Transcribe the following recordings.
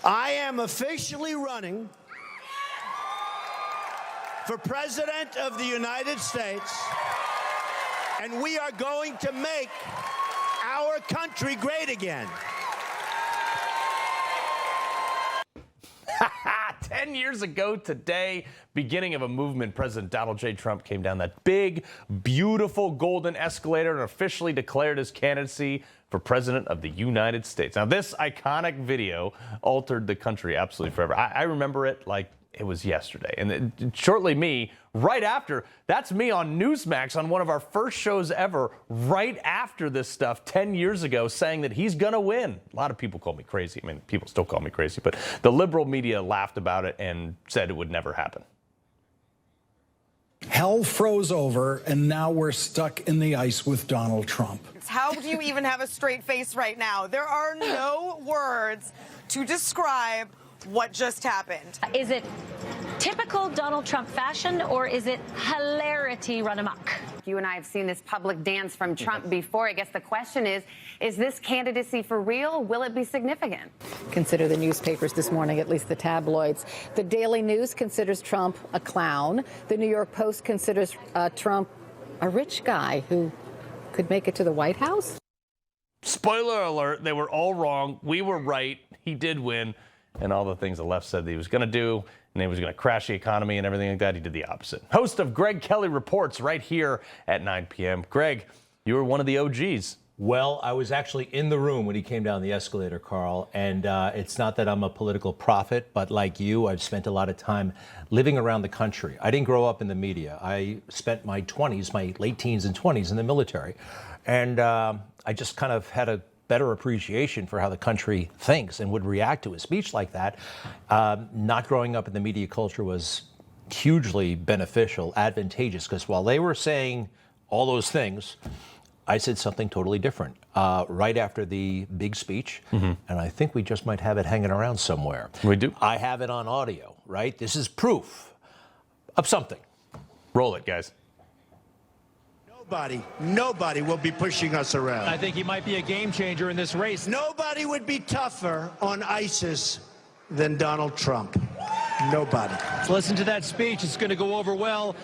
I am officially running for President of the United States, and we are going to make our country great again. 10 years ago today, beginning of a movement, President Donald J. Trump came down that big, beautiful golden escalator and officially declared his candidacy for President of the United States. Now, this iconic video altered the country absolutely forever. I remember it like it was yesterday. And shortly right after, that's me on Newsmax on one of our first shows ever, right after this stuff 10 years ago, saying that he's going to win. A lot of people called me crazy. I mean, people still call me crazy, but the liberal media laughed about it and said it would never happen. Hell froze over, and now we're stuck in the ice with Donald Trump. How do you even have a straight face right now? There are no words to describe what just happened. Is it typical Donald Trump fashion, or is it hilarity run amok? You and I have seen this public dance from Trump before. I guess the question is this candidacy for real? Will it be significant? Consider the newspapers this morning, at least the tabloids. The Daily News considers Trump a clown. The New York Post considers Trump a rich guy who could make it to the White House. Spoiler alert, they were all wrong. We were right. He did win. And all the things the left said that he was going to do, and he was going to crash the economy and everything like that, he did the opposite. Host of Greg Kelly Reports right here at 9 p.m. Greg, you were one of the OGs. Well, I was actually in the room when he came down the escalator, Carl, and it's not that I'm a political prophet, but like you, I've spent a lot of time living around the country. I didn't grow up in the media. I spent my 20s, my late teens and 20s in the military, and I just kind of had a better appreciation for how the country thinks and would react to a speech like that. Not growing up in the media culture was hugely beneficial, advantageous, because while they were saying all those things, I said something totally different right after the big speech, and I think we just might have it hanging around somewhere. We do. I have it on audio, right? This is proof of something. Roll it, guys. Nobody will be pushing us around. I think he might be a game changer in this race. Nobody would be tougher on ISIS than Donald Trump. Nobody. Let's listen to that speech. It's going to go over well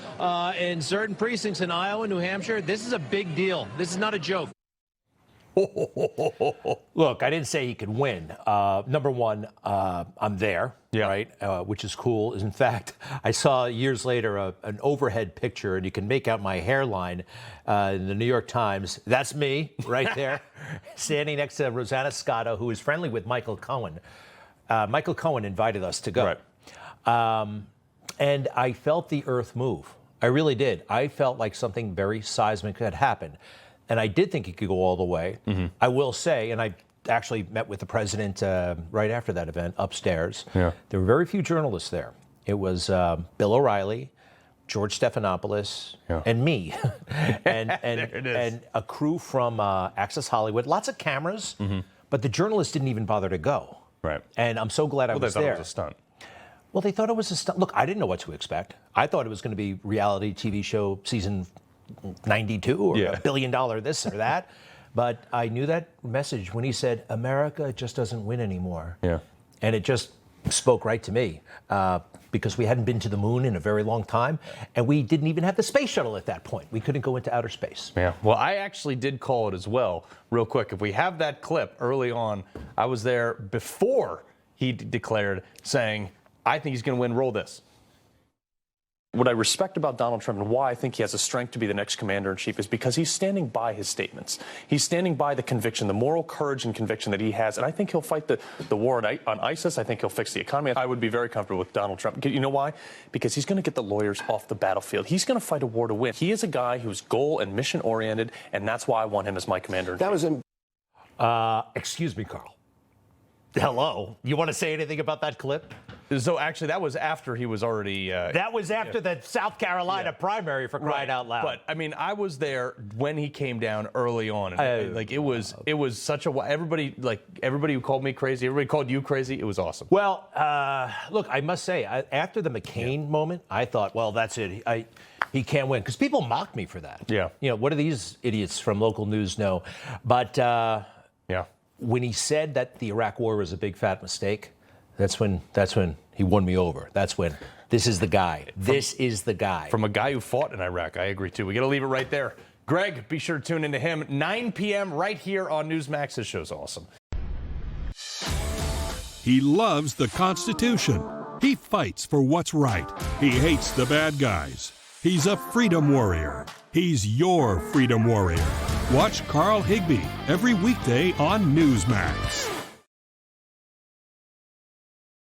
in certain precincts in Iowa, New Hampshire. This is a big deal. This is not a joke. Look, I didn't say he could win. Number one, I'm there, right? Which is cool. In fact, I saw years later an overhead picture, and you can make out my hairline in the New York Times. That's me right there, standing next to Rosanna Scotto, who is friendly with Michael Cohen. Michael Cohen invited us to go. Right. And I felt the earth move. I really did. I felt like something very seismic had happened. And I did think he could go all the way. I will say, and I actually met with the president right after that event upstairs. There were very few journalists there. It was Bill O'Reilly, George Stephanopoulos, and me, and a crew from Access Hollywood. Lots of cameras, but the journalists didn't even bother to go. Right. And I'm so glad I was there. They thought it was a stunt. Well, they thought it was a stunt. Look, I didn't know what to expect. I thought it was going to be reality TV show season 92 or $1 billion this or that. But I knew that message when he said, America just doesn't win anymore. And it just spoke right to me because we hadn't been to the moon in a very long time. And we didn't even have the space shuttle at that point. We couldn't go into outer space. Well, I actually did call it as well, real quick. If we have that clip early on, I was there before he declared saying, I think he's going to win. Roll this. What I respect about Donald Trump and why I think he has the strength to be the next commander-in-chief is because he's standing by his statements. He's standing by the conviction, the moral courage and conviction that he has. And I think he'll fight the war on ISIS. I think he'll fix the economy. I would be very comfortable with Donald Trump. You know why? Because he's going to get the lawyers off the battlefield. He's going to fight a war to win. He is a guy who's goal and mission-oriented, and that's why I want him as my commander-in-chief. That was excuse me, Carl. Hello. You want to say anything about that clip? So actually, that was after he was already. That was after the South Carolina primary, for crying out loud. But I mean, I was there when he came down early on. And like it was such a everybody who called me crazy, everybody called you crazy. It was awesome. Well, look, I must say, after the McCain moment, I thought, well, that's it. He can't win because people mocked me for that. You know, what do these idiots from local news know? But when he said that the Iraq War was a big fat mistake, That's when he won me over. That's when this is the guy. This is the guy. From a guy who fought in Iraq. I agree, too. We got to leave it right there. Greg, be sure to tune into him. 9 p.m. right here on Newsmax. This show's awesome. He loves the Constitution. He fights for what's right. He hates the bad guys. He's a freedom warrior. He's your freedom warrior. Watch Carl Higbie every weekday on Newsmax.